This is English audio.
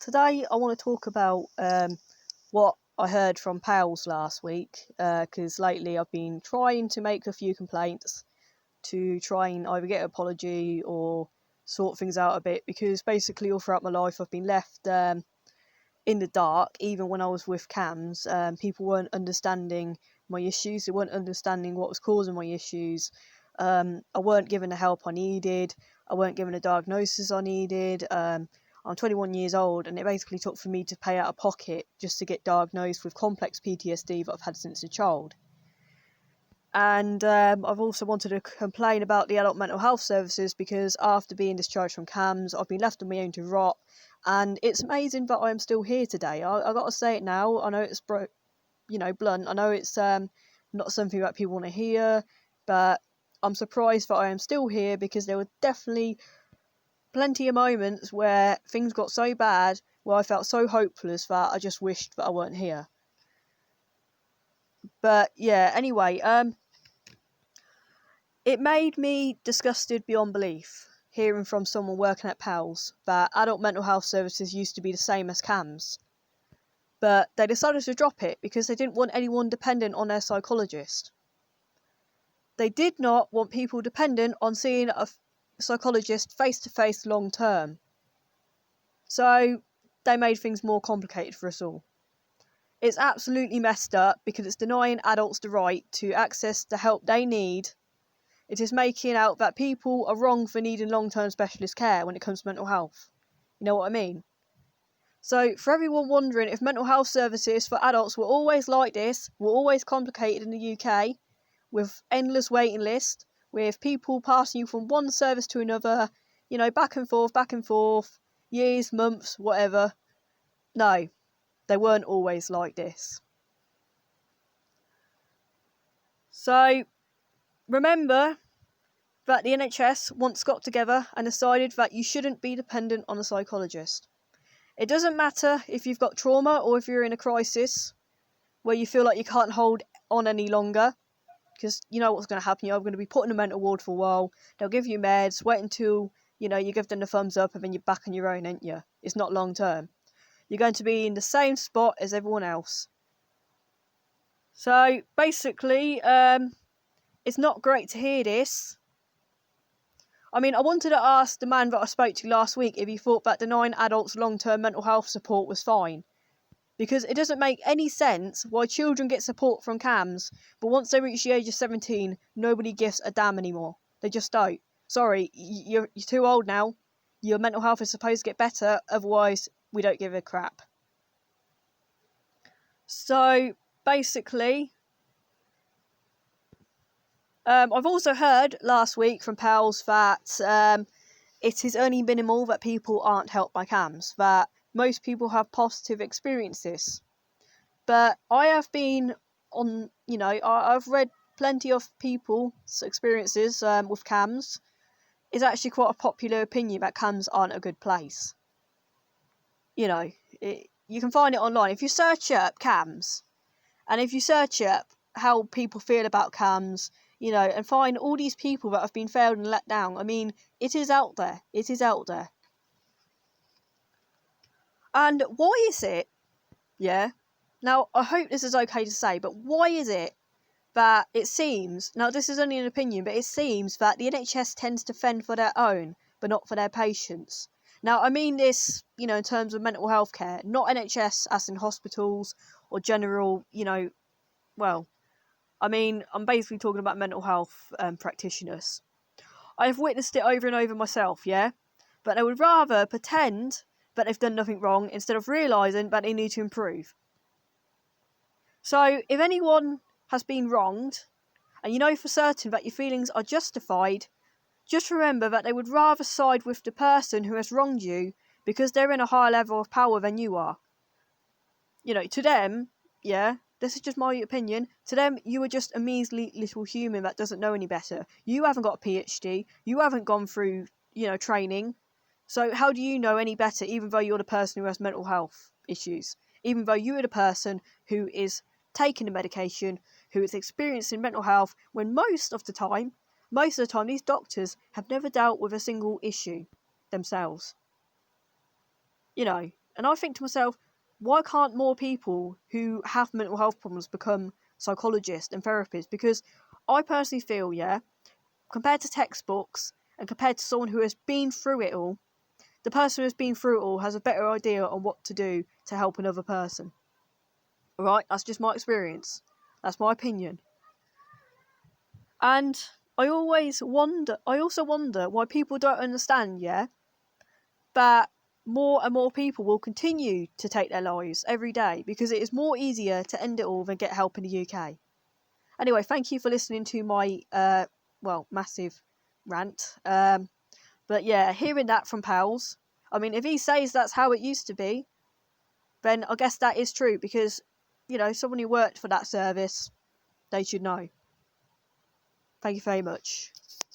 Today I want to talk about what I heard from PALS last week, because lately I've been trying to make a few complaints to try and either get an apology or sort things out a bit, because basically all throughout my life I've been left in the dark. Even when I was with CAMS, people weren't understanding my issues, they weren't understanding what was causing my issues. I weren't given the help I needed, I weren't given the diagnosis I needed. I'm 21 years old, and it basically took for me to pay out of pocket just to get diagnosed with complex PTSD that I've had since a child. And I've also wanted to complain about the adult mental health services, because after being discharged from CAMS, I've been left on my own to rot. And it's amazing that I'm still here today. I got to say it now. I know it's blunt. I know it's not something that people want to hear, but I'm surprised that I am still here, because there were definitely plenty of moments where things got so bad, where I felt so hopeless that I just wished that I weren't here. But yeah, anyway, it made me disgusted beyond belief, hearing from someone working at PALS that adult mental health services used to be the same as CAMS. But they decided to drop it because they didn't want anyone dependent on their psychologist. They did not want people dependent on seeing a psychologist face-to-face long-term. So they made things more complicated for us all. It's absolutely messed up, because it's denying adults the right to access the help they need. It is making out that people are wrong for needing long-term specialist care when it comes to mental health. You know what I mean? So for everyone wondering if mental health services for adults were always like this, were always complicated in the UK, with endless waiting lists, with people passing you from one service to another, back and forth, years, months, whatever. No, they weren't always like this. So remember that the NHS once got together and decided that you shouldn't be dependent on a psychologist. It doesn't matter if you've got trauma or if you're in a crisis where you feel like you can't hold on any longer, because you know what's going to happen. You're going to be put in a mental ward for a while. They'll give you meds, wait until you give them the thumbs up, and then you're back on your own, ain't you? It's not long term. You're going to be in the same spot as everyone else. So basically, it's not great to hear this. I mean, I wanted to ask the man that I spoke to last week if he thought that denying adults long-term mental health support was fine. Because it doesn't make any sense why children get support from CAMS, but once they reach the age of 17, nobody gives a damn anymore. They just don't. Sorry, you're too old now. Your mental health is supposed to get better, otherwise we don't give a crap. So, basically, I've also heard last week from PALS that it is only minimal that people aren't helped by CAMS, that most people have positive experiences. But I have been on, I've read plenty of people's experiences with CAMS. It's actually quite a popular opinion that CAMS aren't a good place. You can find it online. If you search up CAMS, and if you search up how people feel about CAMS, and find all these people that have been failed and let down. I mean, it is out there. It is out there. And why is it, now I hope this is okay to say, but why is it that it seems, now this is only an opinion, but it seems that the NHS tends to fend for their own, but not for their patients? Now, I mean this, in terms of mental health care, not NHS as in hospitals or general, I'm basically talking about mental health practitioners. I've witnessed it over and over myself, but they would rather pretend that they've done nothing wrong instead of realising that they need to improve. So, if anyone has been wronged, and you know for certain that your feelings are justified, just remember that they would rather side with the person who has wronged you because they're in a higher level of power than you are. To them, this is just my opinion, to them you are just a measly little human that doesn't know any better. You haven't got a PhD, you haven't gone through, training. So how do you know any better, even though you're the person who has mental health issues? Even though you are the person who is taking the medication, who is experiencing mental health, when most of the time, these doctors have never dealt with a single issue themselves. And I think to myself, why can't more people who have mental health problems become psychologists and therapists? Because I personally feel, compared to textbooks and compared to someone who has been through it all, the person who has been through it all has a better idea on what to do to help another person. Alright, that's just my experience. That's my opinion. And I also wonder why people don't understand, that more and more people will continue to take their lives every day because it is more easier to end it all than get help in the UK. Anyway, thank you for listening to my, massive rant. But yeah, hearing that from PALS, I mean, if he says that's how it used to be, then I guess that is true because, someone who worked for that service, they should know. Thank you very much.